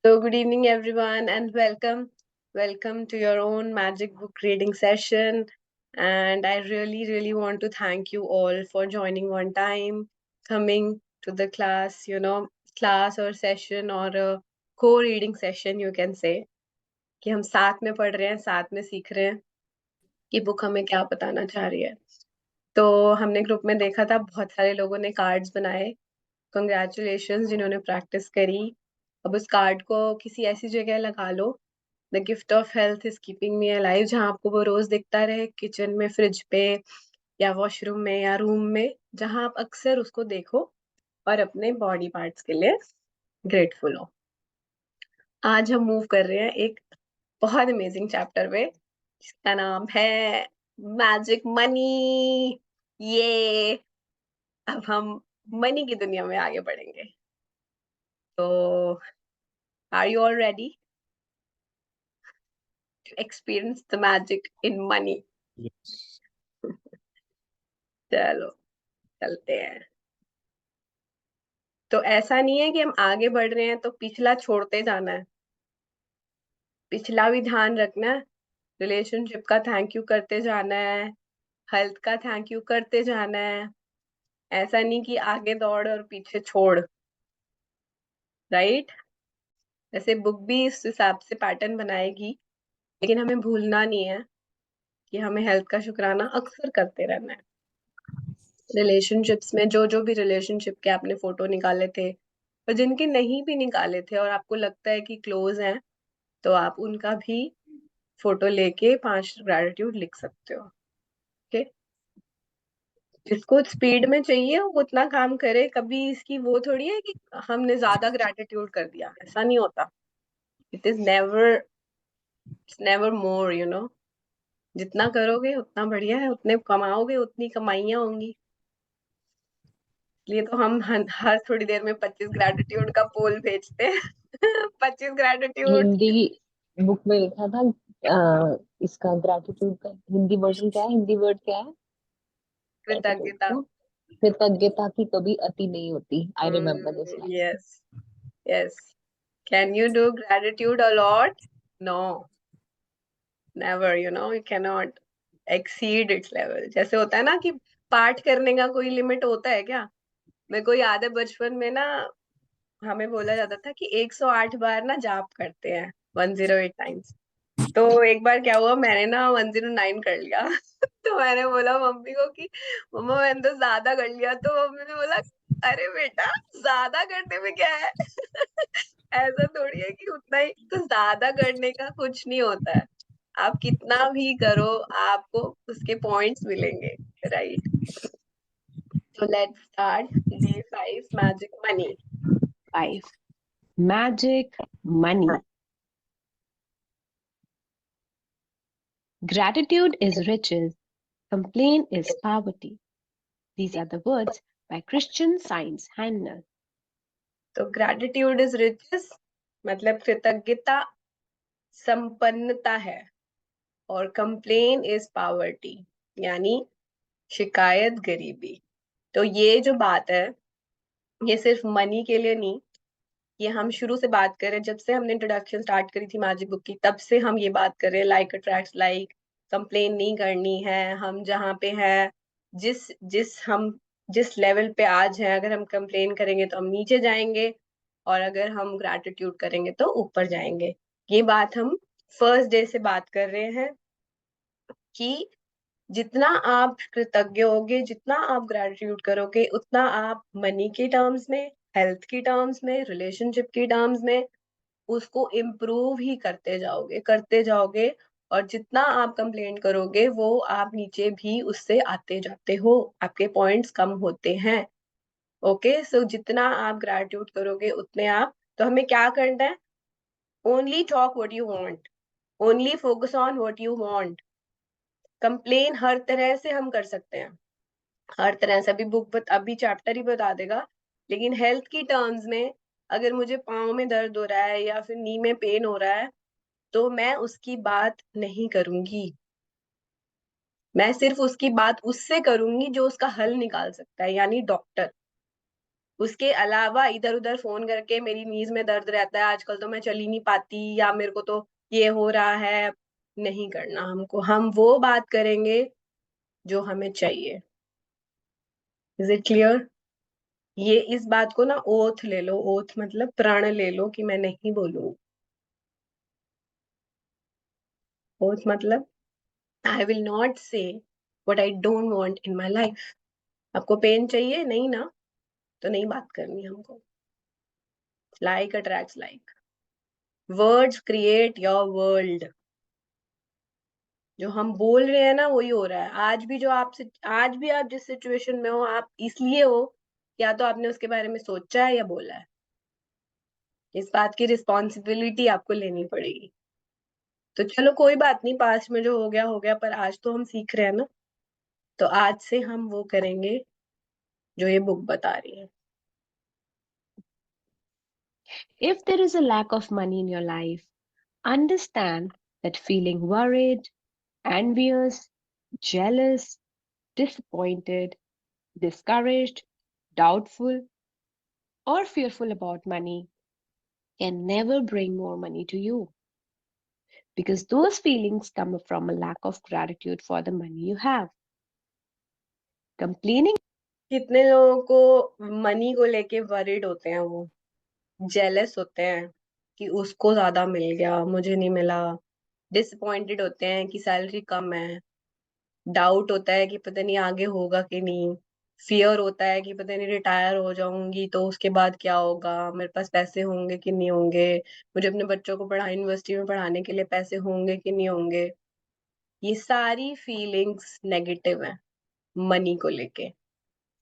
So, good evening, everyone, and welcome. Welcome to your own magic book reading session. And I really want to thank you all for joining one time, coming to the class or session or a co-reading session, you can say, कि हम साथ में पढ़ रहे हैं, साथ में सीख रहे हैं कि बुक हमें क्या बताना चाह रही है. तो हमने ग्रुप में देखा था बहुत सारे लोगों ने कार्ड्स बनाए. कंग्रेचुलेशंस जिन्होंने प्रैक्टिस करी. अब उस कार्ड को किसी ऐसी जगह लगा लो. The gift of health is keeping me alive, जहां आपको वो रोज दिखता रहे, किचन में, फ्रिज पे, या वॉशरूम में, या रूम में, जहां आप अक्सर उसको देखो और अपने बॉडी पार्ट्स के लिए ग्रेटफुल हो. आज हम मूव कर रहे हैं एक बहुत अमेजिंग चैप्टर पे जिसका नाम है मैजिक मनी. ये अब हम मनी की दुनिया में आगे बढ़ेंगे. तो are you all ready to experience the magic in money? चलो चलते हैं. तो ऐसा नहीं है कि हम आगे बढ़ रहे हैं तो पिछला छोड़ते जाना है. पिछला भी ध्यान रखना है. रिलेशनशिप का थैंक यू करते जाना है. हेल्थ का थैंक यू करते जाना है. ऐसा नहीं कि आगे दौड़ और पीछे छोड़. राइट. वैसे बुक भी इस हिसाब से पैटर्न बनाएगी, लेकिन हमें भूलना नहीं है कि हमें हेल्थ का शुक्राना अक्सर करते रहना है. रिलेशनशिप्स में जो भी रिलेशनशिप के आपने फोटो निकाले थे और जिनके नहीं भी निकाले थे और आपको लगता है कि क्लोज हैं, तो आप उनका भी फोटो लेके 5 ग्रेटिट्यूड लिख सकते हो. ओके. जिसको स्पीड में चाहिए वो उतना काम करे. कभी इसकी वो थोड़ी है कि हमने ज्यादा ग्रेटिट्यूड कर दिया. ऐसा नहीं होता. इट इज नेवर मोर, जितना करोगे उतना बढ़िया है. उतने कमाओगे उतनी कमाइयां होंगी. इसलिए तो हम हर थोड़ी देर में 25 ग्रेटिट्यूड का पोल भेजते हैं. 25 ग्रेटिट्यूड. हिंदी बुक में लिखा था। इसका ग्रेटिट्यूड का हिंदी वर्जन क्या है? हिंदी वर्ड क्या है ग्रेटिट्यूड कृतज्ञता. का? कृतज्ञता की कभी अति नहीं होती। I remember this line. Yes. Yes. Can you do gratitude a lot? No. Never. You cannot exceed its level. जैसे होता है ना कि पाठ करने का कोई लिमिट होता है क्या? मेरे को याद है बचपन में ना, हमें बोला जाता था कि 108 बार ना जाप करते हैं, 108 टाइम्स. तो एक बार क्या हुआ, मैंने ना 109 कर लिया. तो मैंने बोला मम्मी को कि मम्मा मैंने तो ज्यादा कर लिया. तो मम्मी ने बोला अरे बेटा, ज्यादा करने में क्या है? ऐसा थोड़ी है कि उतना ही. तो ज्यादा करने का कुछ नहीं होता है. आप कितना भी करो, आपको उसके पॉइंट्स मिलेंगे. राइट. तो let's start. Day 5, magic money. 5. Magic money. Gratitude is riches, complaint is poverty. These are the words by Christian Science Handler. तो ग्रेटिट्यूड इज रिचेस, मतलब कृतज्ञता संपन्नता है. और कंप्लेन इज पावर्टी, यानी शिकायत गरीबी. तो ये जो बात है, ये सिर्फ मनी के लिए नहीं. ये हम शुरू से बात करें, जब से हमने इंट्रोडक्शन स्टार्ट करी थी मैजिक बुक की, तब से हम ये बात कर रहे हैं. Like attracts like. कंप्लेन नहीं करनी है. हम जहाँ पे हैं, जिस जिस हम जिस लेवल पे आज हैं, अगर हम कंप्लेन करेंगे तो हम नीचे जाएंगे, और अगर हम ग्रैटिट्यूड करेंगे तो ऊपर जाएंगे. ये बात हम फर्स्ट डे से बात कर रहे हैं कि जितना आप कृतज्ञ होगे, जितना आप ग्रेटिट्यूड करोगे, उतना आप मनी के टर्म्स में, हेल्थ की टर्म्स में, रिलेशनशिप की टर्म्स में उसको इम्प्रूव ही करते जाओगे. और जितना आप कंप्लेन करोगे, वो आप नीचे भी उससे आते जाते हो. आपके पॉइंट्स कम होते हैं. ओके. सो जितना आप ग्रेटिट्यूड करोगे उतने आप. तो हमें क्या करना है? Only talk what you want. Only focus on what you want. Complain हर तरह से हम कर सकते हैं. हर तरह से. अभी चैप्टर ही बता देगा. लेकिन हेल्थ की टर्म्स में, अगर मुझे पाँव में दर्द हो रहा है या फिर नी में पेन हो रहा है, तो मैं उसकी बात नहीं करूंगी. मैं सिर्फ उसकी बात उससे करूंगी जो उसका हल निकाल सकता है, यानी डॉक्टर. उसके अलावा इधर उधर फोन करके मेरी नीज में दर्द रहता है आजकल, तो मैं चल ही नहीं पाती, या मेरे को तो ये हो रहा है, नहीं करना हमको। हम वो बात करेंगे जो हमें चाहिए। Is it clear? ये इस बात को ना ओथ ले लो, ओथ मतलब प्रण ले लो कि मैं नहीं बोलूंगी। ओथ मतलब आई विल नॉट से what I don't want in my life. आपको पेन चाहिए नहीं ना, तो नहीं बात करनी हमको। Like attracts like. Words create your world. जो हम बोल रहे हैं ना वही हो रहा है। आज भी आप जिस सिचुएशन में हो, आप इसलिए हो या तो आपने उसके बारे में सोचा है या बोला है। इस बात की रिस्पॉन्सिबिलिटी आपको लेनी पड़ेगी। तो चलो कोई बात नहीं, पास्ट में जो हो गया, पर आज तो हम सीख रहे हैं ना। तो आज से हम वो करेंगे जो ये बुक बता रही है। If there is a lack of money in your life, understand that feeling worried, envious, jealous, disappointed, discouraged, doubtful, or fearful about money can never bring more money to you. Because those feelings come from a lack of gratitude for the money you have. Complaining कितने लोगों को money को लेके worried होते हैं, वो jealous होते हैं कि उसको ज्यादा मिल गया मुझे नहीं मिला। डिसअपॉइंटेड होते हैं कि सैलरी कम है। डाउट होता है कि पता नहीं आगे होगा कि नहीं। फियर होता है कि पता नहीं रिटायर हो जाऊंगी तो उसके बाद क्या होगा, मेरे पास पैसे होंगे कि नहीं होंगे, मुझे अपने बच्चों को यूनिवर्सिटी में पढ़ाने के लिए पैसे होंगे कि नहीं होंगे। ये सारी फीलिंग्स नेगेटिव है मनी को लेके।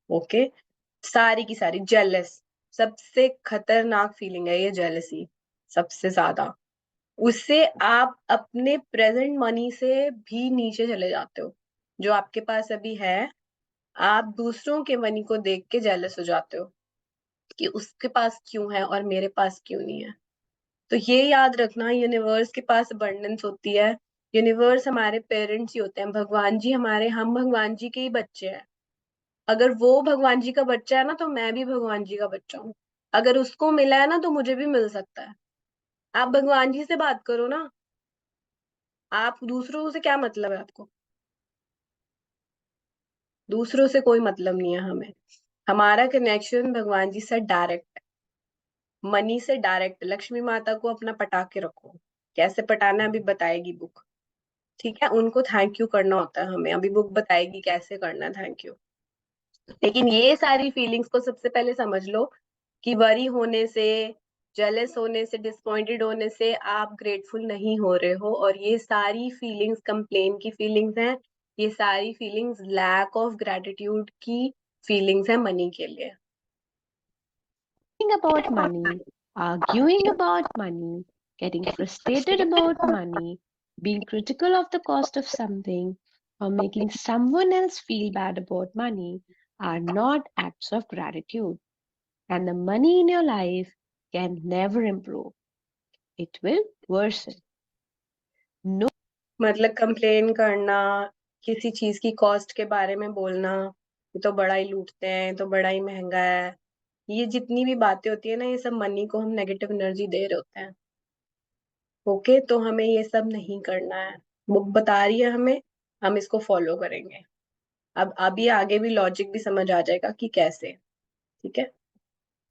ओके, सारी की सारी। जेलस सबसे खतरनाक फीलिंग है ये, जेलसी सबसे ज्यादा। उससे आप अपने प्रेजेंट मनी से भी नीचे चले जाते हो। जो आपके पास अभी है, आप दूसरों के मनी को देख के जेलस हो जाते हो कि उसके पास क्यों है और मेरे पास क्यों नहीं है। तो ये याद रखना, यूनिवर्स के पास अबंडेंस होती है। यूनिवर्स हमारे पेरेंट्स ही होते हैं, भगवान जी हमारे, हम भगवान जी के ही बच्चे हैं। अगर वो भगवान जी का बच्चा है ना, तो मैं भी भगवान जी का बच्चा हूँ। अगर उसको मिला है ना, तो मुझे भी मिल सकता है। आप भगवान जी से बात करो ना। आप दूसरों से क्या मतलब है आपको? दूसरों से कोई मतलब नहीं है हमें। हमारा कनेक्शन भगवान जी से डायरेक्ट है, मनी से डायरेक्ट। लक्ष्मी माता को अपना पटा के रखो। कैसे पटाना है अभी बताएगी बुक, ठीक है? उनको थैंक यू करना होता है हमें, अभी बुक बताएगी कैसे करना है थैंक यू। लेकिन ये सारी फीलिंग्स को सबसे पहले समझ लो कि वरी होने से, जेलस होने से, डिसपॉइंटेड होने से आप ग्रेटफुल नहीं हो रहे हो। और ये सारी फीलिंग्स कंप्लेन की फीलिंग्स हैं। ये सारी फीलिंग्स लैक ऑफ ग्रेटिट्यूड की फीलिंग्स है मनी के लिए। about money, arguing about money, getting frustrated about money, being critical of the cost of something, or making someone else feel bad about money are not acts of gratitude. And the money in your life can never improve, it will worsen. No मतलब complain करना, किसी चीज की cost के बारे में बोलना, ये तो बड़ा ही लूटते हैं, ये तो बड़ा ही महंगा है, ये जितनी भी बातें होती है ना, ये सब मनी को हम नेगेटिव एनर्जी दे रहे होते हैं। ओके, तो हमें ये सब नहीं करना है। बुक बता रही है हमें, हम इसको फॉलो करेंगे। अब अभी आगे भी लॉजिक भी समझ आ जाएगा कि कैसे। ठीक है?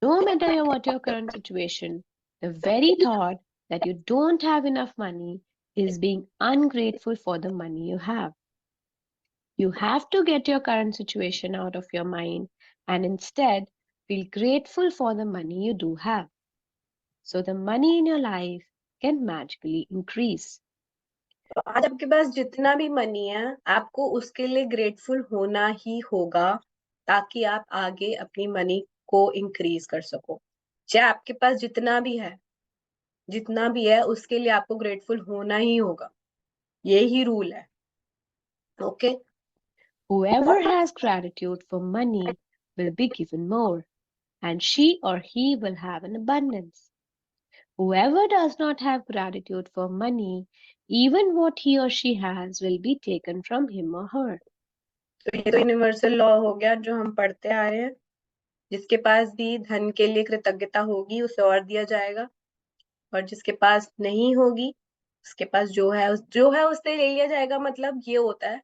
No matter what your current situation, the very thought that you don't have enough money is being ungrateful for the money you have. You have to get your current situation out of your mind and instead feel grateful for the money you do have. So the money in your life can magically increase. तो आज आपके पास जितना भी money है, आपको उसके लिए grateful होना ही होगा, ताकि आप आगे अपनी मनी को इंक्रीज कर सको। चाहे आपके पास जितना भी है उसके लिए आपको ग्रेटफुल होना ही होगा। यही रूल है। Okay? Whoever has gratitude for money will be given more, and she or he will have an abundance. Whoever does not have gratitude for money, even what he or she has will be taken from him or her. तो ये तो universal law हो गया जो हम पढ़ते आ रहे हैं। जिसके पास भी धन के लिए कृतज्ञता होगी उसे और दिया जाएगा, और जिसके पास नहीं होगी उसके पास जो है उससे ले लिया जाएगा। मतलब ये होता है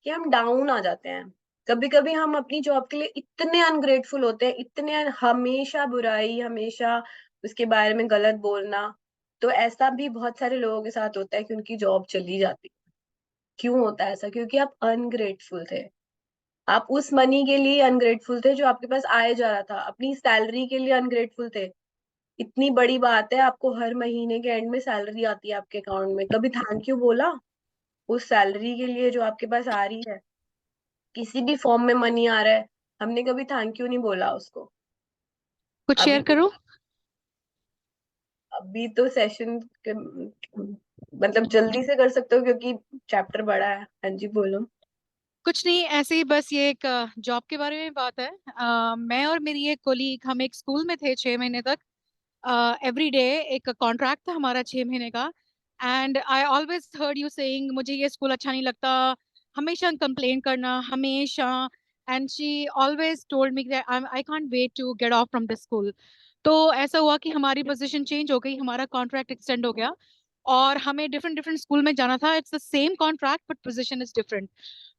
कि हम डाउन आ जाते हैं। कभी कभी हम अपनी जॉब के लिए इतने अनग्रेटफुल होते हैं, इतने हमेशा बुराई, हमेशा उसके बारे में गलत बोलना। तो ऐसा भी बहुत सारे लोगों के साथ होता है कि उनकी जॉब चली जाती है। क्यों होता है ऐसा? क्योंकि आप अनग्रेटफुल थे। आप उस मनी के लिए अनग्रेटफुल थे जो आपके पास आए जा रहा था, अपनी सैलरी के लिए अनग्रेटफुल थे। इतनी बड़ी बात है, आपको हर महीने के एंड में सैलरी आती है आपके अकाउंट में, कभी थैंक यू बोला उस सैलरी के लिए जो आपके पास आ रही है? किसी भी फॉर्म में मनी आ रहा है, हमने कभी थैंक यू नहीं बोला उसको। कुछ अभी शेयर करूं? अभी तो सेशन मतलब जल्दी से कर सकते हो क्योंकि चैप्टर बड़ा है। हाँ जी बोलो। कुछ नहीं, ऐसे ही बस ये एक जॉब के बारे में बात है। मैं और मेरी एक कोलीग, हम एक स्कूल में थे 6 महीने तक। एवरी डे एक कॉन्ट्रैक्ट था हमारा 6 महीने का। And I always heard you saying मुझे ये स्कूल अच्छा नहीं लगता, हमेशा कंप्लेन करना, हमेशा। And she always told me that I can't wait to get off from this school. तो ऐसा हुआ कि हमारी पोजीशन चेंज हो गई, हमारा कॉन्ट्रैक्ट एक्सटेंड हो गया और हमें डिफरेंट डिफरेंट स्कूल में जाना था। It's the same contract but position is different.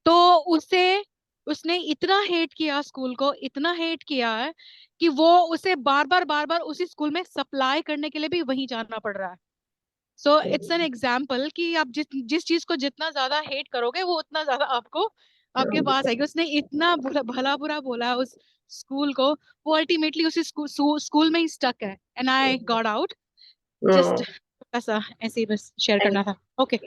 तो उसे उसने इतना हेट किया स्कूल को, इतना हेट किया है कि वो उसे बार बार उसी स्कूल में सप्लाई करने के लिए भी वहीं जाना पड़ रहा है। सो इट्स एन एग्जाम्पल कि आप जिस जिस चीज को जितना ज्यादा हेट करोगे वो उतना ज्यादा आपको आपके पास आएगी। उसने इतना भला बुरा बोला है उस स्कूल को, वो अल्टीमेटली उसी स्कूल में ही स्टक है। And I got out. Just ऐसा ऐसे ही बस शेयर करना था। ओके।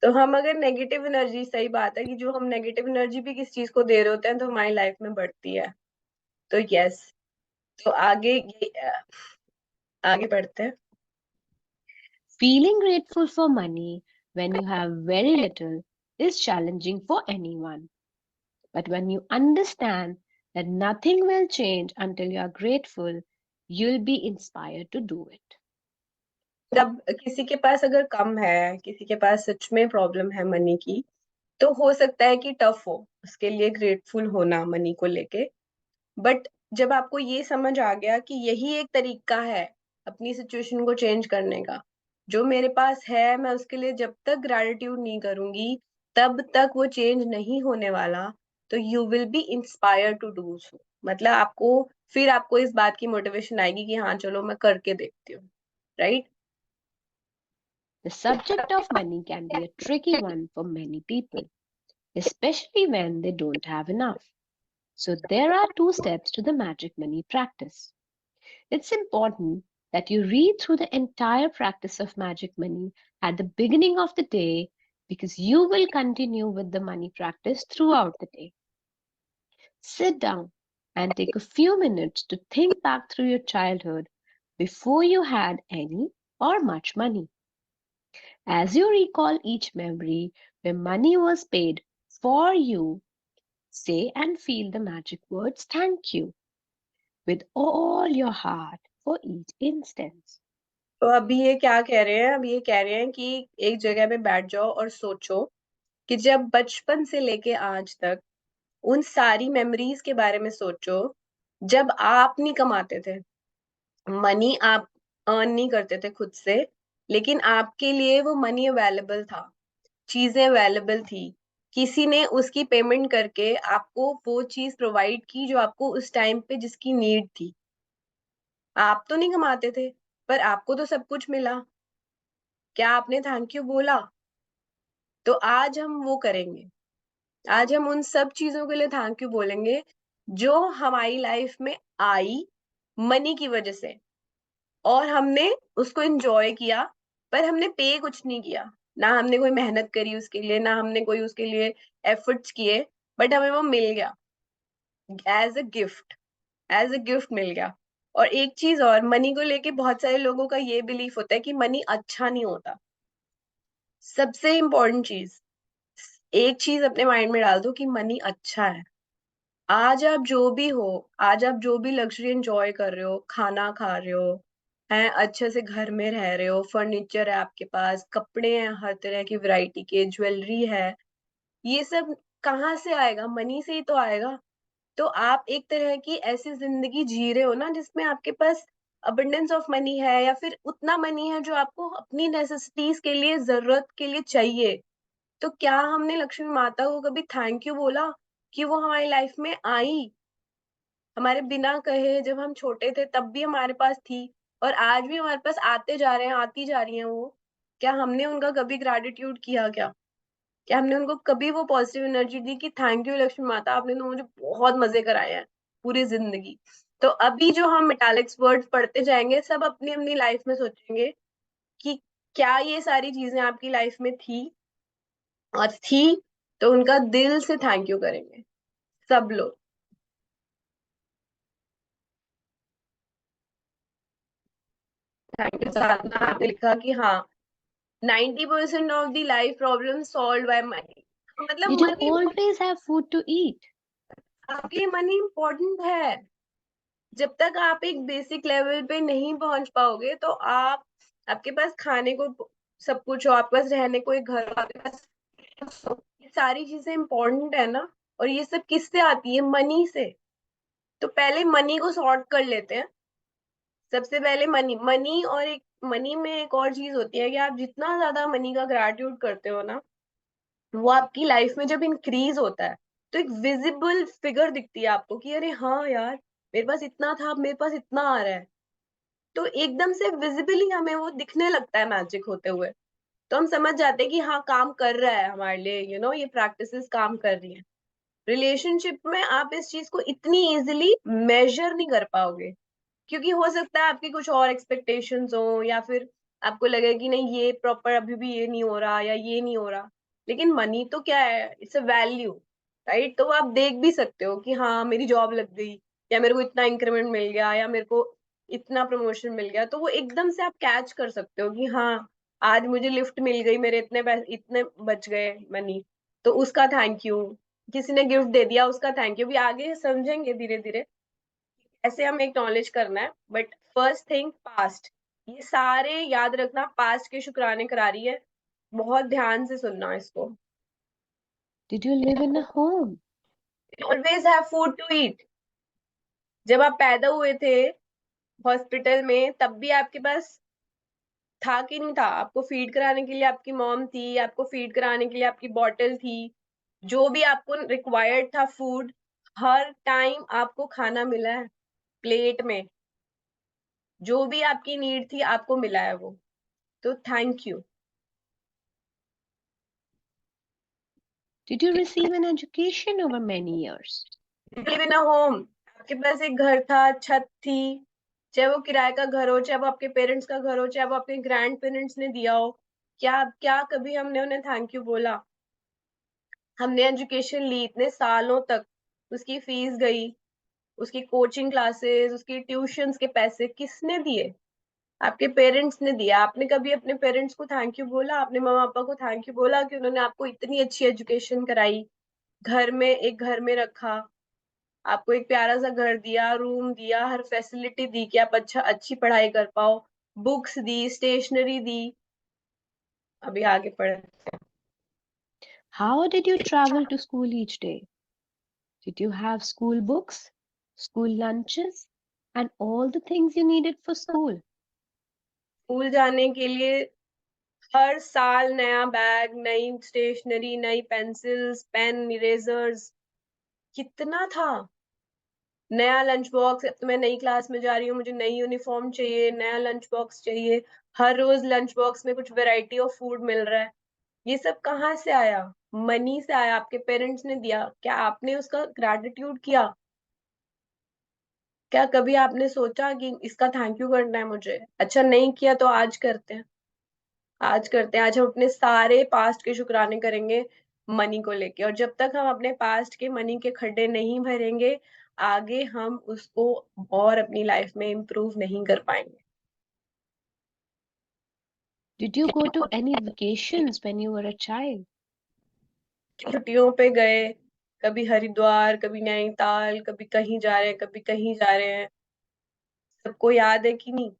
तो हम अगर नेगेटिव एनर्जी, सही बात है कि जो हम नेगेटिव एनर्जी भी किस चीज को दे रहे होते हैं तो हमारी लाइफ में बढ़ती है। तो यस, तो आगे बढ़ते हैं। Feeling grateful for money when you have very little is challenging for anyone. But when you understand that nothing will change until you are grateful, you'll be inspired to do it. जब किसी के पास अगर कम है, किसी के पास सच में problem है money की, तो हो सकता है कि टफ हो उसके लिए ग्रेटफुल होना मनी को लेके। बट जब आपको ये समझ आ गया कि यही एक तरीका है अपनी सिचुएशन को चेंज करने का, जो मेरे पास है मैं उसके लिए जब तक ग्रैटिट्यूड नहीं करूंगी तब तक वो चेंज नहीं होने वाला, तो you will be inspired to do so. मतलब आपको इस बात की मोटिवेशन आएगी कि हाँ चलो मैं करके देखती हूँ। Right? The subject of money can be a tricky one for many people, especially when they don't have enough. So, there are two steps to the magic money practice. It's important that you read through the entire practice of magic money at the beginning of the day because you will continue with the money practice throughout the day. Sit down and take a few minutes to think back through your childhood before you had any or much money. As you recall each memory where money was paid for you, say and feel the magic words thank you with all your heart for each instance. तो अभी ये क्या कह रहे हैं? अभी ये कह रहे हैं कि एक जगह पे बैठ जाओ और सोचो कि जब बचपन से लेके आज तक उन सारी मेमोरीज के बारे में सोचो जब आप नहीं कमाते थे, मनी आप अर्न नहीं करते थे खुद से, लेकिन आपके लिए वो मनी अवेलेबल था, चीजें अवेलेबल थी, किसी ने उसकी पेमेंट करके आपको वो चीज प्रोवाइड की जो आपको उस टाइम पे जिसकी नीड थी। आप तो नहीं कमाते थे पर आपको तो सब कुछ मिला। क्या आपने थैंक यू बोला? तो आज हम वो करेंगे। आज हम उन सब चीजों के लिए थैंक यू बोलेंगे जो हमारी लाइफ में आई मनी की वजह से, और हमने उसको एंजॉय किया, पर हमने पे कुछ नहीं किया। ना हमने कोई मेहनत करी उसके लिए, ना हमने कोई उसके लिए एफर्ट्स किए, बट हमें वो मिल गया as a gift. As a gift मिल गया। और एक चीज और, मनी को लेके बहुत सारे लोगों का ये बिलीफ होता है कि मनी अच्छा नहीं होता। सबसे इम्पोर्टेंट चीज, एक चीज अपने माइंड में डाल दो कि मनी अच्छा है। आज आप जो भी हो, आज आप जो भी लग्जरी एंजॉय कर रहे हो, खाना खा रहे हो, हैं अच्छे से घर में रह रहे हो, फर्नीचर है आपके पास, कपड़े हैं हर तरह की वैरायटी के, ज्वेलरी है, ये सब कहाँ से आएगा? मनी से ही तो आएगा। तो आप एक तरह की ऐसी जिंदगी जी रहे हो ना जिसमें आपके पास अबंडेंस ऑफ मनी है, या फिर उतना मनी है जो आपको अपनी नेसेसिटीज के लिए, जरूरत के लिए चाहिए। तो क्या हमने लक्ष्मी माता को कभी थैंक यू बोला कि वो हमारी लाइफ में आई, हमारे बिना कहे? जब हम छोटे थे तब भी हमारे पास थी, और आज भी हमारे पास आते जा रहे हैं, आती जा रही हैं वो। क्या हमने उनका कभी ग्रेटिट्यूड किया? क्या हमने उनको कभी वो पॉजिटिव एनर्जी दी कि थैंक यू लक्ष्मी माता, आपने तो मुझे बहुत मजे कराए हैं पूरी जिंदगी? तो अभी जो हम मेटालिक्स वर्ड्स पढ़ते जाएंगे, सब अपनी अपनी लाइफ में सोचेंगे कि क्या ये सारी चीजें आपकी लाइफ में थी, और थी तो उनका दिल से थैंक यू करेंगे सब लोग। थैंक यू साधना, आपने लिखा कि हाँ 90% of the life problem solve by money. मतलब Did you money, always have food to eat? आपके लिए मनी इम्पोर्टेंट है। जब तक आप एक बेसिक लेवल पे नहीं पहुंच पाओगे, तो आपके पास खाने को सब कुछ हो, आपके पास रहने को एक घर हो, आपके पास ये सारी चीजें इम्पोर्टेंट है ना। और ये सब किससे आती है? मनी से। तो पहले मनी को सॉर्ट कर लेते हैं। सबसे पहले मनी। मनी और एक मनी में एक और चीज होती है कि आप जितना ज्यादा मनी का ग्रेटिट्यूड करते हो ना, वो आपकी लाइफ में जब इंक्रीज होता है तो एक विजिबल फिगर दिखती है आपको कि अरे हाँ यार, मेरे पास इतना था, अब मेरे पास इतना आ रहा है। तो एकदम से विजिबली हमें वो दिखने लगता है मैजिक होते हुए। तो हम समझ जाते हैं कि हाँ काम कर रहा है हमारे लिए, ये प्रैक्टिसेस काम कर रही हैं। रिलेशनशिप में आप इस चीज को इतनी इजिली मेजर नहीं कर पाओगे, क्योंकि हो सकता है आपकी कुछ और एक्सपेक्टेशंस हो, या फिर आपको लगे कि नहीं ये प्रॉपर अभी भी ये नहीं हो रहा, या ये नहीं हो रहा। लेकिन मनी तो क्या है? It's a value, right? तो आप देख भी सकते हो कि हाँ मेरी जॉब लग गई, या मेरे को इतना इंक्रीमेंट मिल गया, या मेरे को इतना प्रमोशन मिल गया। तो वो एकदम से आप कैच कर सकते हो कि हाँ आज मुझे लिफ्ट मिल गई, मेरे इतने पैसे इतने बच गए मनी, तो उसका थैंक यू। किसी ने गिफ्ट दे दिया, उसका थैंक यू। भी आगे समझेंगे धीरे धीरे ऐसे हम एक्नॉलेज करना है। बट फर्स्ट थिंग पास्ट, ये सारे याद रखना, पास्ट के शुक्राने करा रही है। बहुत ध्यान से सुनना इसको। Did you live in a home? Always have food to eat. जब आप पैदा हुए थे हॉस्पिटल में, तब भी आपके पास था कि नहीं था? आपको फीड कराने के लिए आपकी मॉम थी, आपको फीड कराने के लिए आपकी बॉटल थी। जो भी आपको रिक्वायर्ड था फूड, हर टाइम आपको खाना मिला है प्लेट में। जो भी आपकी नीड थी आपको मिला है वो। तो thank you. Did you receive an education over many years? Live in a home, आपके पास एक घर था, छत थी। चाहे वो किराए का घर हो, चाहे वो आपके पेरेंट्स का घर हो, चाहे वो आपके ग्रैंड पेरेंट्स ने दिया हो, क्या क्या कभी हमने उन्हें थैंक यू बोला? हमने एजुकेशन ली इतने सालों तक, उसकी फीस गई, उसकी कोचिंग क्लासेस, उसकी ट्यूशंस के पैसे किसने दिए? आपके पेरेंट्स ने दिया। आपने कभी अपने पेरेंट्स को थैंक यू बोला? आपने मम्मा पापा को थैंक यू बोला कि उन्होंने आपको इतनी अच्छी एजुकेशन कराई, घर में रखा, आपको एक प्यारा सा घर दिया, रूम दिया, हर फैसिलिटी दी कि आप अच्छी पढ़ाई कर पाओ, बुक्स दी, स्टेशनरी दी? अभी आगे पढ़। How did you travel to school each day? Did you have school books, school lunches, and all the things you needed for school? School जाने के लिए हर साल नया बैग, नई स्टेशनरी, नई पेंसिल्स, पेन, इरेजर्स, कितना था। नया लंच बॉक्स, अब तो मैं नई क्लास में जा रही हूँ, मुझे नई यूनिफॉर्म चाहिए, नया लंच बॉक्स चाहिए। हर रोज लंच बॉक्स में कुछ वैरायटी ऑफ फूड मिल रहा है। ये सब कहाँ से आया? मनी से आया, आपके पेरेंट्स ने दिया। क्या आपने उसका ग्रेटिट्यूड किया? क्या कभी आपने सोचा कि इसका थैंक यू करना है मुझे? अच्छा नहीं किया तो आज करते हैं। आज करते हैं, आज हम अपने सारे पास्ट के शुक्राने करेंगे मनी को लेके। और जब तक हम अपने पास्ट के मनी के खड्डे नहीं भरेंगे, आगे हम उसको और अपनी लाइफ में इम्प्रूव नहीं कर पाएंगे। Did you go to any vacations when you were a child? छुट्टियों पे गए, कभी हरिद्वार, कभी नैनीताल, कभी कहीं जा रहे हैं, कभी कहीं जा रहे हैं। सबको याद है कि नहीं?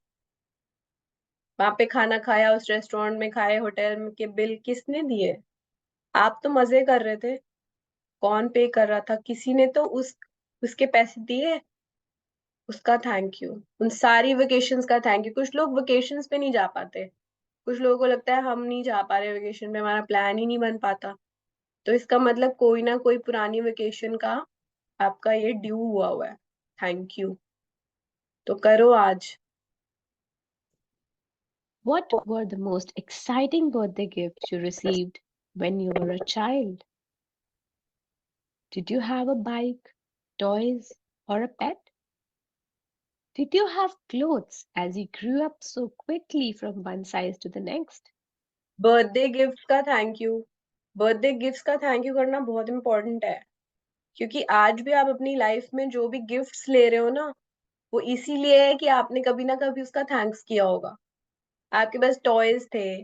वहां पे खाना खाया, उस रेस्टोरेंट में खाए, होटल में के बिल किसने दिए? आप तो मजे कर रहे थे। कौन पे कर रहा था? किसी ने तो उस उसके पैसे दिए, उसका थैंक यू। उन सारी वेकेशंस का थैंक यू। कुछ लोग वेकेशंस पे नहीं जा पाते, कुछ लोगों को लगता है हम नहीं जा पा रहे वेकेशन पे, हमारा प्लान ही नहीं बन पाता, तो इसका मतलब कोई ना कोई पुरानी वेकेशन का आपका ये ड्यू हुआ है, थैंक यू। तो करो आज। What were the most exciting birthday gifts you received when you were a child? Did you have a bike, toys, or a pet? Did you have clothes as you grew up so quickly from one size to the next? Birthday gift का thank you, birthday gifts का thank you करना बहुत important है, क्योंकि आज भी आप अपनी लाइफ में जो भी गिफ्ट्स ले रहे हो ना, वो इसीलिए है कि आपने कभी ना कभी उसका थैंक्स किया होगा। आपके पास टॉयज थे,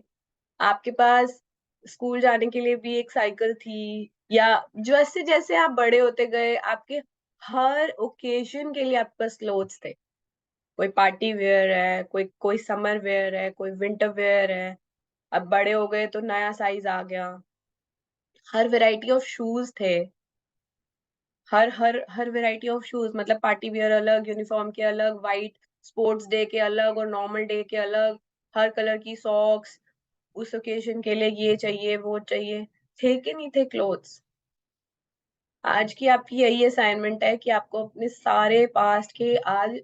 आपके पास स्कूल जाने के लिए भी एक साइकिल थी, या जैसे जैसे आप बड़े होते गए आपके हर ओकेजन के लिए आपके पास क्लोथ्स थे। कोई पार्टी वेयर है, कोई कोई समर वेयर है, कोई विंटर वेयर है। अब बड़े हो गए तो नया साइज आ गया। हर वैरायटी ऑफ शूज थे, हर वैरायटी ऑफ शूज, मतलब पार्टी वियर अलग, यूनिफॉर्म के अलग, वाइट स्पोर्ट्स डे के अलग और नॉर्मल डे के अलग, हर कलर की सॉक्स, उस ओकेजन के लिए ये चाहिए वो चाहिए। थे कि नहीं थे क्लोथ्स? आज की आपकी यही असाइनमेंट है कि आपको अपने सारे पास्ट के आज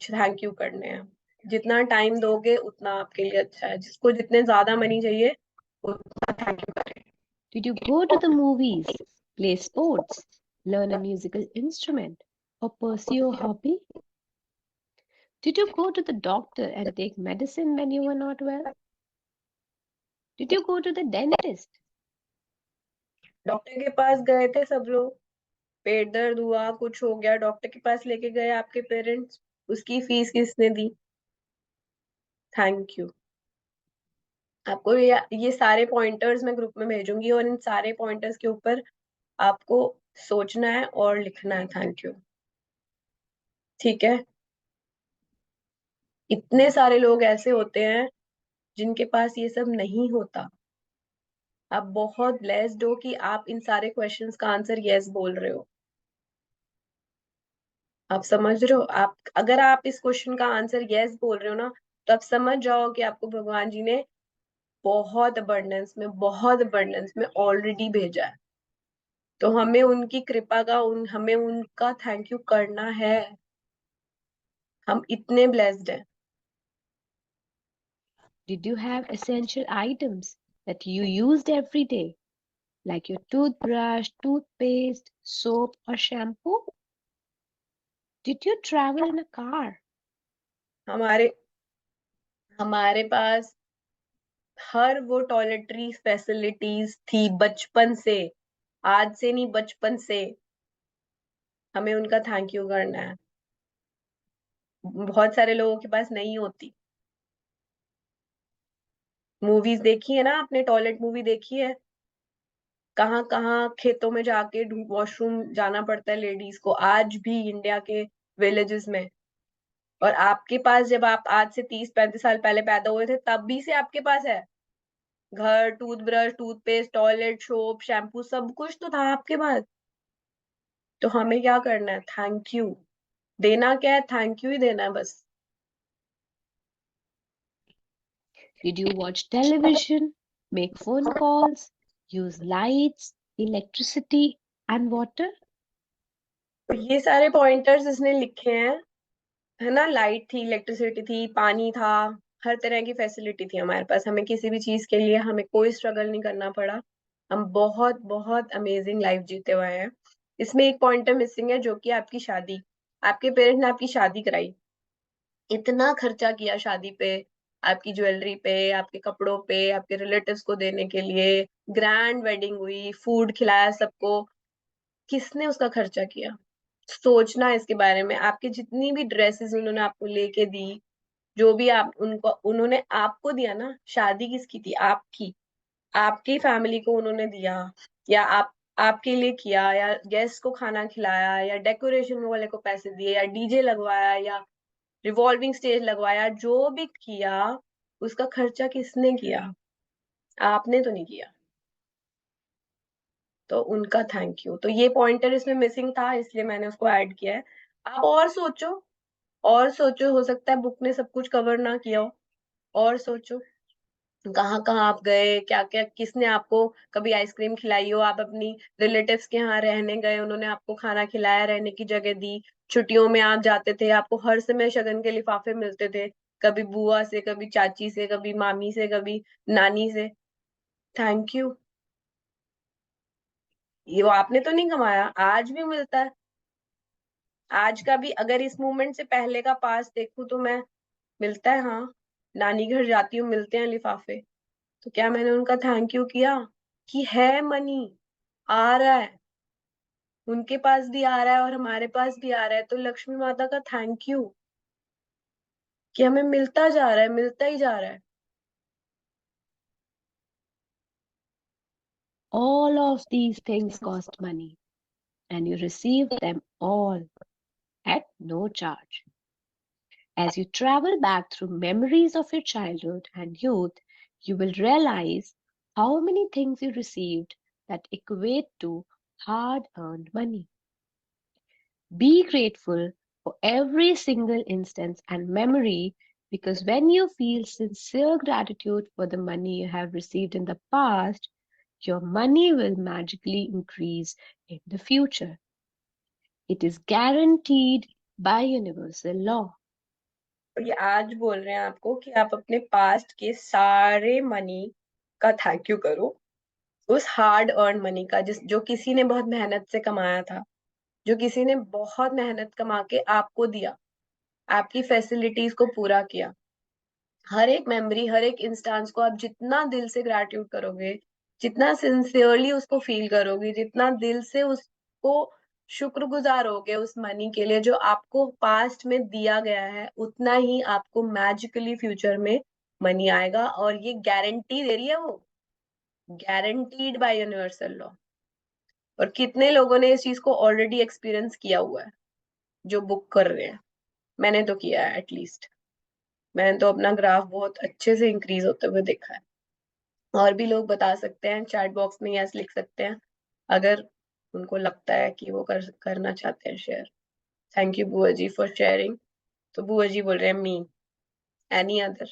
थैंक यू करने हैं। जितना टाइम दोगे उतना आपके लिए अच्छा है। जिसको जितने ज्यादा मनी चाहिए उतना थैंक यू करें। Did you go to the movies, play sports, learn a musical instrument, or pursue a hobby? Did you go to the doctor and take medicine when you were not well? Did you go to the dentist? Doctor के पास गए थे सब लोग, पेट दर्द हुआ, कुछ हो गया, डॉक्टर के पास लेके गए आपके पेरेंट्स, उसकी फीस किसने दी? Thank you. आपको ये सारे पॉइंटर्स मैं ग्रुप में भेजूंगी, और इन सारे पॉइंटर्स के ऊपर आपको सोचना है और लिखना है थैंक यू। ठीक है? इतने सारे लोग ऐसे होते हैं जिनके पास ये सब नहीं होता। आप बहुत ब्लेस्ड हो कि आप इन सारे क्वेश्चंस का आंसर यस बोल रहे हो। आप समझ रहे हो? आप अगर आप इस क्वेश्चन का आंसर यस बोल रहे हो ना, तो आप समझ जाओ कि आपको भगवान जी ने बहुत अबंडेंस में ऑलरेडी भेजा है। तो हमें उनकी कृपा का हमें उनका थैंक यू करना है। हम इतने ब्लेस्ड हैं। Did you have essential items that you used every day, like your toothbrush, toothpaste, soap, or shampoo? Did you travel in a car? हमारे हमारे पास हर वो टॉयलेटरी फैसिलिटीज थी बचपन से, आज से नहीं, बचपन से। हमें उनका थैंक यू करना है। बहुत सारे लोगों के पास नहीं होती। मूवीज देखी है ना आपने? टॉयलेट मूवी देखी है? कहाँ कहाँ खेतों में जाके वॉशरूम जाना पड़ता है लेडीज को, आज भी इंडिया के विलेजेस में। और आपके पास, जब आप आज से 30-35 साल पहले पैदा हुए थे, तब भी से आपके पास है। घर, toothbrush, toothpaste, toilet soap, shampoo, सब कुछ तो था आपके पास। तो हमें क्या करना है? थैंक यू देना। क्या है? थैंक यू ही देना है बस। Did you watch television, make phone calls, use lights, electricity, and water? तो ये सारे पॉइंटर्स इसने लिखे हैं, है ना? लाइट थी, इलेक्ट्रिसिटी थी, पानी था, हर तरह की फैसिलिटी थी हमारे पास। हमें किसी भी चीज के लिए हमें कोई स्ट्रगल नहीं करना पड़ा। हम बहुत बहुत अमेजिंग लाइफ जीते हुए हैं। इसमें एक पॉइंटर मिसिंग है, जो कि आपकी शादी। आपके पेरेंट्स ने आपकी शादी कराई, इतना खर्चा किया शादी पे, आपकी ज्वेलरी पे, आपके कपड़ों पे, आपके रिलेटिव्स को देने के लिए, ग्रैंड वेडिंग हुई, फूड खिलाया सबको। किसने उसका खर्चा किया? सोचना है इसके बारे में। आपके जितनी भी ड्रेसेस उन्होंने आपको लेके दी, जो भी आप उनको उन्होंने आपको दिया ना, शादी किसकी थी? आपकी। आपकी फैमिली को उन्होंने दिया, या आपके लिए किया, या गेस्ट को खाना खिलाया, या डेकोरेशन वाले को पैसे दिए, या डीजे लगवाया, या रिवॉल्विंग स्टेज लगवाया, जो भी किया उसका खर्चा किसने किया? आपने तो नहीं किया। तो उनका थैंक यू। तो ये पॉइंटर इसमें मिसिंग था, इसलिए मैंने उसको ऐड किया है। आप और सोचो, हो सकता है बुक ने सब कुछ कवर ना किया हो। और सोचो कहाँ कहाँ आप गए, क्या क्या, किसने आपको कभी आइसक्रीम खिलाई हो, आप अपनी रिलेटिव्स के यहाँ रहने गए, उन्होंने आपको खाना खिलाया, रहने की जगह दी, छुट्टियों में आप जाते थे, आपको हर समय शगन के लिफाफे मिलते थे, कभी बुआ से, कभी चाची से, कभी मामी से, कभी नानी से। Thank you. ये वो आपने तो नहीं कमाया, आज भी मिलता है। आज का भी अगर इस मूवमेंट से पहले का पास देखूं तो मैं मिलता है, हाँ। नानी घर जाती हूँ, मिलते हैं लिफाफे। तो क्या मैंने उनका थैंक यू किया कि है मनी आ रहा है, उनके पास भी आ रहा है और हमारे पास भी आ रहा है, तो लक्ष्मी माता का थैंक यू कि हमें मिलता जा रहा है, मिलता ही जा रहा है। All of these things cost money, and you receive them all at no charge. As you travel back through memories of your childhood and youth, you will realize how many things you received that equate to hard earned money. Be grateful for every single instance and memory, because when you feel sincere gratitude for the money you have received in the past, your money will magically increase in the future. It is guaranteed by universal law. और ये आज बोल रहे हैं आपको कि आप अपने पास्ट के सारे मनी का थैंक यू करो, उस हार्ड अर्न मनी का, जो किसी ने बहुत मेहनत से कमाया था, जो किसी ने बहुत मेहनत कमा के आपको दिया, आपकी फैसिलिटीज को पूरा किया। हर एक मेमोरी, हर एक इंस्टांस को आप जितना दिल से ग्रैटिट्यूड करोगे, जितना सिंसियरली उसको फील करोगे, जितना दिल से उसको शुक्रगुजार होगे उस मनी के लिए जो आपको पास्ट में दिया गया है, उतना ही आपको मैजिकली फ्यूचर में मनी आएगा। और ये गारंटी दे रही है वो, गारंटीड बाय यूनिवर्सल लॉ। और कितने लोगों ने इस चीज को ऑलरेडी एक्सपीरियंस किया हुआ है जो बुक कर रहे हैं? मैंने तो किया है एटलीस्ट। मैंने तो अपना ग्राफ बहुत अच्छे से इंक्रीज होते हुए देखा है। और भी लोग बता सकते हैं, चैट बॉक्स में यस लिख सकते हैं अगर उनको लगता है कि वो करना चाहते हैं शेयर। थैंक यू बुआ जी फॉर शेयरिंग। तो बुआ जी बोल रहे हैं me, any other?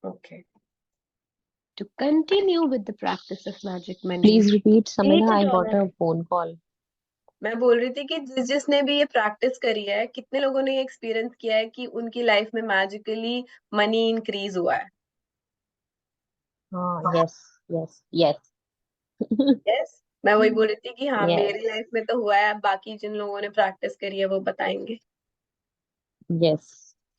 Okay. To continue with the practice of magic money, Please repeat, take Samina. a I got dollar. a phone call. मैं बोल रही थी कि जिसने भी ये प्रैक्टिस करी है, कितने लोगों ने ये एक्सपीरियंस किया है कि उनकी लाइफ में मैजिकली मनी इंक्रीज हुआ है? Yes, yes, yes. यस। मैं वही बोल रही थी कि हाँ, Yes, मेरी लाइफ में तो हुआ है। बाकी जिन लोगों ने प्रैक्टिस करी है वो बताएंगे yes.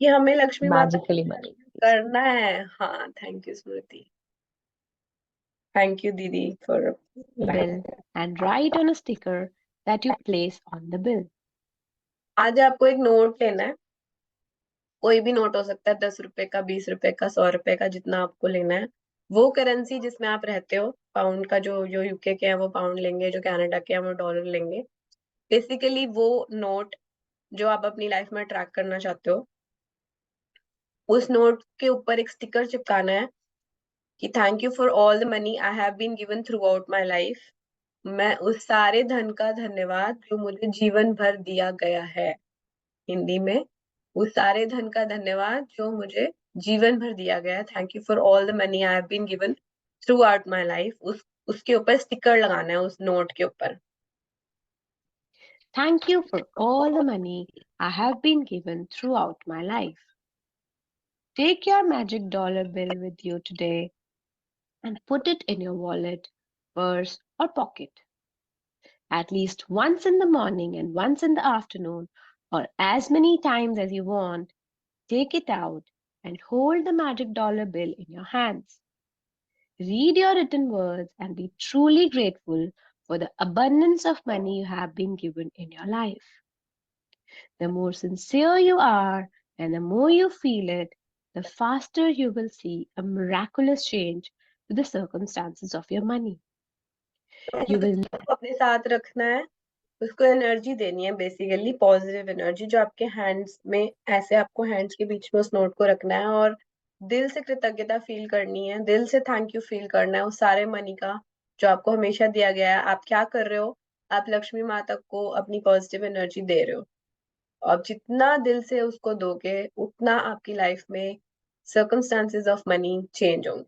कि हमें लक्ष्मी माता का Magically money. करना है। हाँ, thank you Smriti, thank you दीदी for Bill and write on a sticker that you place on the bill. आज आपको एक नोट लेना है, कोई भी नोट हो सकता है, 10 रुपए का, 20 रुपए का, 100 रुपए का, जितना आपको लेना है। वो करेंसी जिसमें आप रहते हो, पाउंड का, जो जो यूके के हैं वो पाउंड लेंगे, जो कनाडा के हैं वो डॉलर लेंगे। बेसिकली वो नोट जो आप अपनी लाइफ में ट्रैक करना चाहते हो, उस नोट के ऊपर एक स्टिकर चिपकाना है कि thank you for all the money I have been given throughout my life. मैं उस सारे धन का धन्यवाद जो मुझे जीवन भर दिया गया है, हिंदी में, उस सारे धन का धन्यवाद जो मुझे जीवन भर दिया गया है। Thank you for all the money I have been given throughout my life. उसके ऊपर स्टिकर लगाना है, उस नोट के ऊपर। Thank you for all the money I have been given throughout my life. Take your magic dollar bill with you today and put it in your wallet, purse, or pocket. At least once in the morning and once in the afternoon, or as many times as you want, take it out and hold the magic dollar bill in your hands. Read your written words and be truly grateful for the abundance of money you have been given in your life. The more sincere you are and the more you feel it, the faster you will see a miraculous change to the circumstances of your money. You will अपने साथ रखना है, उसको energy देनी है, basically positive energy, जो आपके hands में, ऐसे आपको हैंड्स के बीच में उस नोट को रखना है और दिल से कृतज्ञता फील करनी है, दिल से थैंक यू फील करना है उस सारे मनी का जो आपको हमेशा दिया गया है। आप क्या कर रहे हो, आप लक्ष्मी माता को अपनी पॉजिटिव एनर्जी दे रहे हो। आप जितना दिल से उसको दोगे उतना आपकी लाइफ में सर्कमस्टांसेस ऑफ मनी चेंज होंगे।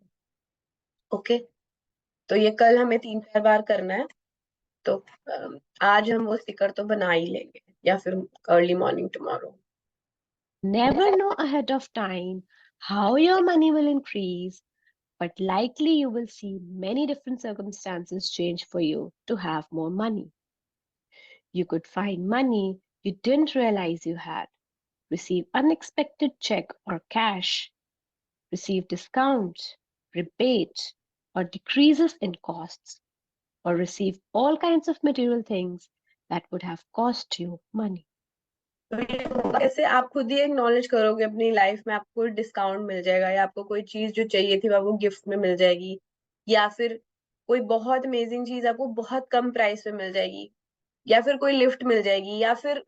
ओके, तो ये कल हमें 3-4 बार करना है। तो आज हम वो स्टिकर तो बना ही लेंगे, या फिर early morning tomorrow. Never know ahead of time how your money will increase, but likely you will see many different circumstances change for you to have more money. You could find money you didn't realize you had, receive unexpected check or cash, receive discounts, rebates, or decreases in costs, or receive all kinds of material things that would have cost you money. तो ये होगा कैसे, आप खुद ही acknowledge करोगे अपनी life में आपको डिस्काउंट मिल जाएगा, या आपको कोई चीज जो चाहिए थी वो आपको गिफ्ट में मिल जाएगी, या फिर कोई बहुत अमेजिंग चीज आपको बहुत कम प्राइस पे मिल जाएगी, या फिर कोई लिफ्ट मिल जाएगी, या फिर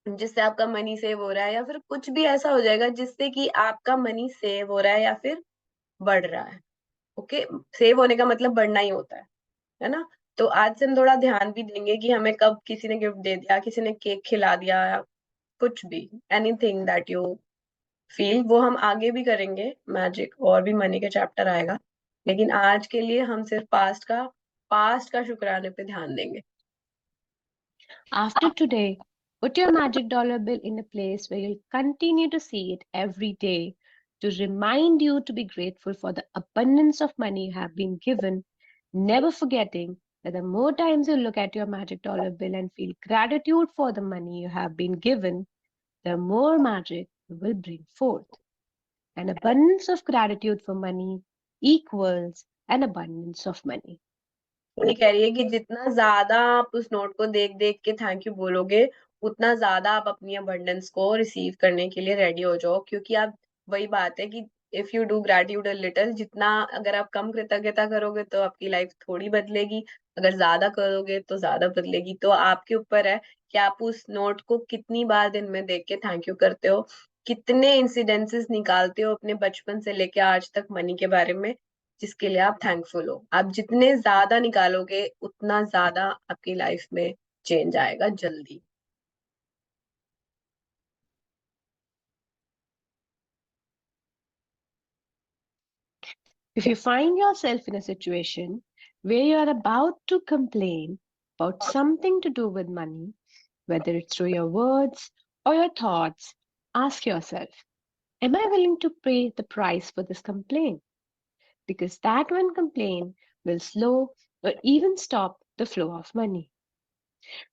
जिससे आपका मनी सेव हो रहा है, या फिर कुछ भी ऐसा हो जाएगा जिससे कि आपका मनी सेव हो रहा है या फिर बढ़ रहा है। ओके, सेव होने का मतलब बढ़ना ही होता है ना। तो आज से हम थोड़ा ध्यान भी देंगे कि हमें कब किसी ने गिफ्ट दे दिया, किसी ने केक खिला दिया, या कुछ भी, एनीथिंग दैट यू फील, वो हम आगे भी करेंगे। मैजिक और भी मनी के चैप्टर आएगा, लेकिन आज के लिए हम सिर्फ पास्ट का शुक्राने पे ध्यान देंगे। After today, put your magic dollar bill in a place where you'll continue to see it every day to remind you to be grateful for the abundance of money you have been given, never forgetting that the more times you look at your magic dollar bill and feel gratitude for the money you have been given, the more magic you will bring forth. An abundance of gratitude for money equals an abundance of money. ये कह रही है कि जितना ज्यादा आप उस note को देख देख के थैंक यू बोलोगे, उतना ज्यादा आप अपनी अबंडेंस को रिसीव करने के लिए रेडी हो जाओ। क्योंकि आप, वही बात है कि if you do gratitude a little, जितना अगर आप कम कृतज्ञता करोगे तो आपकी लाइफ थोड़ी बदलेगी, अगर ज्यादा करोगे तो ज्यादा बदलेगी। तो आपके ऊपर है कि आप उस नोट को कितनी बार दिन में देख के थैंक यू करते हो, कितने इंसिडेंसेस निकालते हो अपने बचपन से लेके आज तक मनी के बारे में, जिसके लिए आप थैंकफुल हो। आप जितने ज्यादा निकालोगे उतना ज्यादा आपकी लाइफ में चेंज आएगा जल्दी। If you find yourself in a situation where you are about to complain about something to do with money, whether it's through your words or your thoughts, ask yourself, am I willing to pay the price for this complaint? Because that one complaint will slow or even stop the flow of money.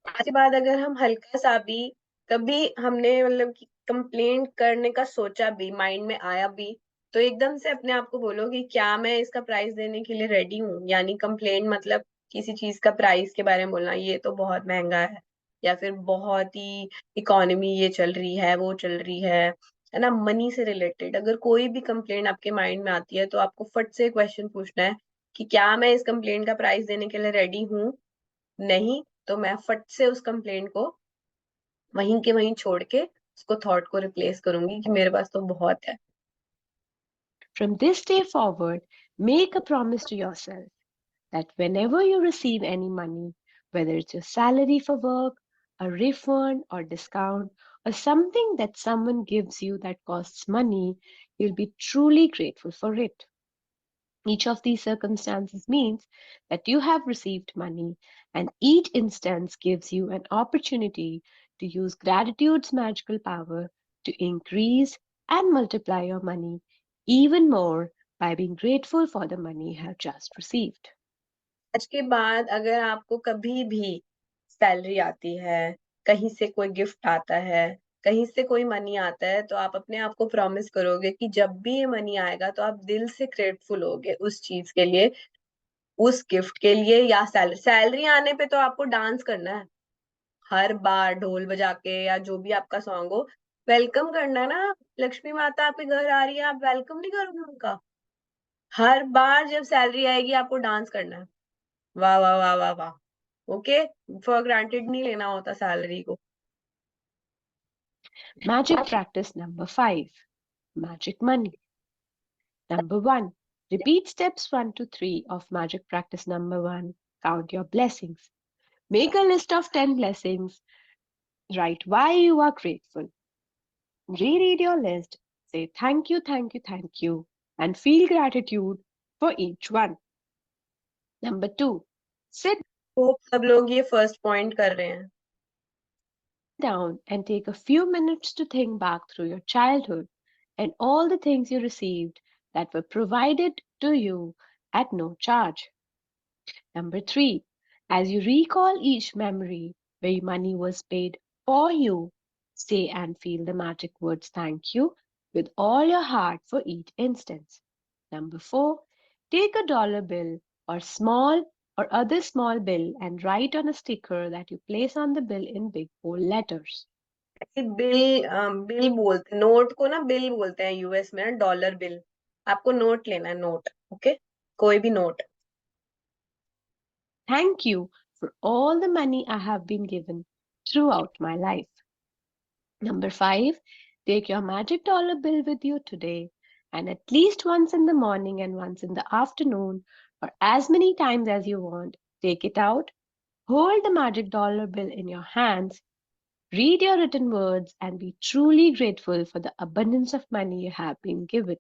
आज के बाद अगर हम हल्का सा भी कभी हमने मतलब कि कंप्लेंट करने का सोचा भी, माइंड में आया भी, तो एकदम से अपने आप को बोलो कि क्या मैं इसका प्राइस देने के लिए रेडी हूँ। यानी कंप्लेंट मतलब किसी चीज का प्राइस के बारे में बोलना, ये तो बहुत महंगा है, या फिर बहुत ही इकोनॉमी ये चल रही है, वो चल रही है ना। मनी से रिलेटेड अगर कोई भी कंप्लेंट आपके माइंड में आती है तो आपको फट से क्वेश्चन पूछना है कि क्या मैं इस कंप्लेंट का प्राइस देने के लिए रेडी हूँ। नहीं तो मैं फट से उस कंप्लेंट को वहीं के वहीं छोड़ के उसको थॉट को रिप्लेस करूंगी कि मेरे पास तो बहुत है। From this day forward, make a promise to yourself that whenever you receive any money, whether it's your salary for work, a refund or discount, or something that someone gives you that costs money, you'll be truly grateful for it. Each of these circumstances means that you have received money, and each instance gives you an opportunity to use gratitude's magical power to increase and multiply your money even more by being grateful for the money you have just received. आज के बाद अगर आपको कभी भी salary आती है, कहीं से कोई गिफ्ट आता है, कहीं से कोई मनी आता है, तो आप अपने आप को प्रॉमिस करोगे कि जब भी ये मनी आएगा तो आप दिल से ग्रेटफुल होगे उस चीज के लिए, उस गिफ्ट के लिए, या सैलरी आने पे तो आपको डांस करना है हर बार ढोल बजा के, या जो भी आपका सॉन्ग हो, वेलकम करना है ना। लक्ष्मी माता आपके घर आ रही है, आप वेलकम नहीं करोगे उनका? हर बार जब सैलरी आएगी आपको डांस करना है। वाह वाह वाह वाह वाह। ओके, फॉर ग्रांटेड नहीं लेना होता सैलरी को। Magic practice number 5, magic money. Number 1. Repeat steps 1 to 3 of magic practice number 1. Count your blessings. Make a list of 10 blessings. Write why you are grateful. Reread your list. Say thank you, thank you, thank you, and feel gratitude for each one. Number 2. Sit hope सब लोग ये first point कर रहे हैं. down and take a few minutes to think back through your childhood and all the things you received that were provided to you at no charge. Number 3. As you recall each memory where money was paid for you, say and feel the magic words thank you with all your heart for each instance. Number 4. Take a dollar bill or small or other small bill and write on a sticker that you place on the bill in big bold letters. Bill बोलते, note को ना bill बोलते हैं US में, dollar bill. आपको note लेना है, note. Okay, कोई भी note. Thank you for all the money I have been given throughout my life. Number 5. Take your magic dollar bill with you today, and at least once in the morning and once in the afternoon, or as many times as you want, take it out, hold the magic dollar bill in your hands, read your written words, and be truly grateful for the abundance of money you have been given.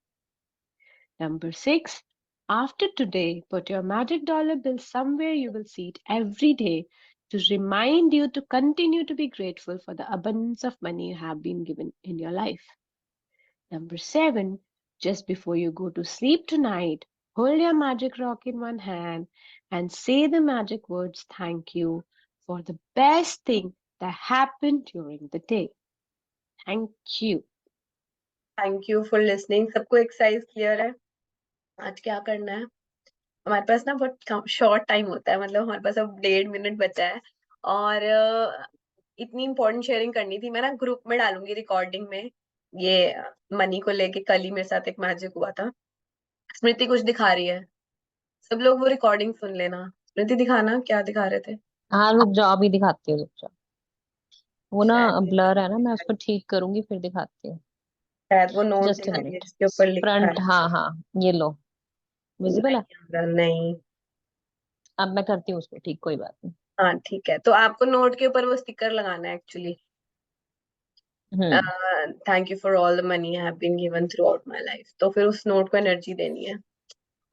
Number 6. After today, put your magic dollar bill somewhere you will see it every day to remind you to continue to be grateful for the abundance of money you have been given in your life. Number 7. Just before you go to sleep tonight, hold your magic rock in one hand and say the magic words thank you for the best thing that happened during the day. Thank you. Thank you for listening. सबको exercise clear है? आज क्या करना है? हमारे पास ना बहुत short time होता है, मतलब हमारे पास अब 1.5 मिनट बचा है, और इतनी इंपॉर्टेंट शेयरिंग करनी थी. मैं ना ग्रुप में डालूंगी रिकॉर्डिंग में. ये मनी को लेके कल ही मेरे साथ एक मैजिक हुआ था. स्मृति कुछ दिखा रही है, सब लोग वो रिकॉर्डिंग सुन लेना. स्मृति दिखाना, क्या दिखा रहे थे? हाँ रुक जाओ, अभी दिखाती हूँ, रुक जाओ. वो ना शायद ब्लर है ना, मैं उसको ठीक करूंगी फिर दिखाती हूँ. शायद वो नोट जस्ट दिखा अ रही है मिनट. जिसके ऊपर लिखा फ्रंट, है. हाँ हाँ, ये लो, विजिबल है. नहीं. अब मैं करती हूँ उसको ठीक, कोई बात नहीं. हाँ ठीक है, तो आपको नोट के ऊपर वो स्टिकर लगाना है actually. Thank you for all the money I have been given throughout my life. तो फिर उस नोट को एनर्जी देनी है.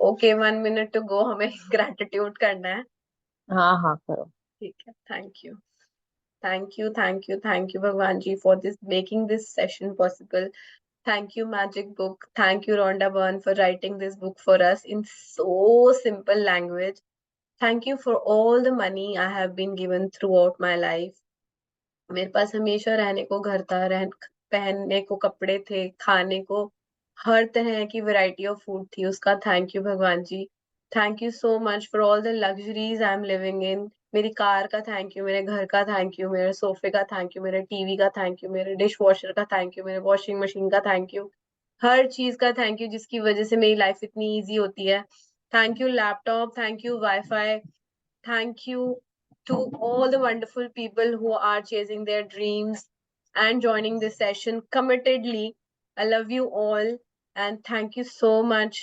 Okay, 1 minute to go. हमें ग्रैटिट्यूड करना है. हाँ हाँ करो. ठीक है. Thank you, thank you, thank you, thank you भगवान जी for this, making this session possible. Thank you, Magic Book. Thank you, Rhonda Byrne, for writing this book for us in so simple language. Thank you for all the money I have been given throughout my life. मेरे पास हमेशा रहने को घर था, पहनने को कपड़े थे, खाने को हर तरह की वैरायटी ऑफ फूड थी. उसका थैंक यू भगवान जी. Thank you so much for all the luxuries I am living in. मेरी कार का थैंक यू, मेरे घर का थैंक यू, मेरे सोफे का थैंक यू, मेरे टीवी का थैंक यू, मेरे डिश वॉशर का थैंक यू, मेरे वॉशिंग मशीन का थैंक यू. हर चीज का थैंक यू जिसकी वजह से मेरी लाइफ इतनी इजी होती है. Thank you laptop, thank you wifi, thank you to all the wonderful people who are chasing their dreams and joining this session committedly. I love you all and thank you so much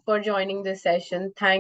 for joining this session. Thank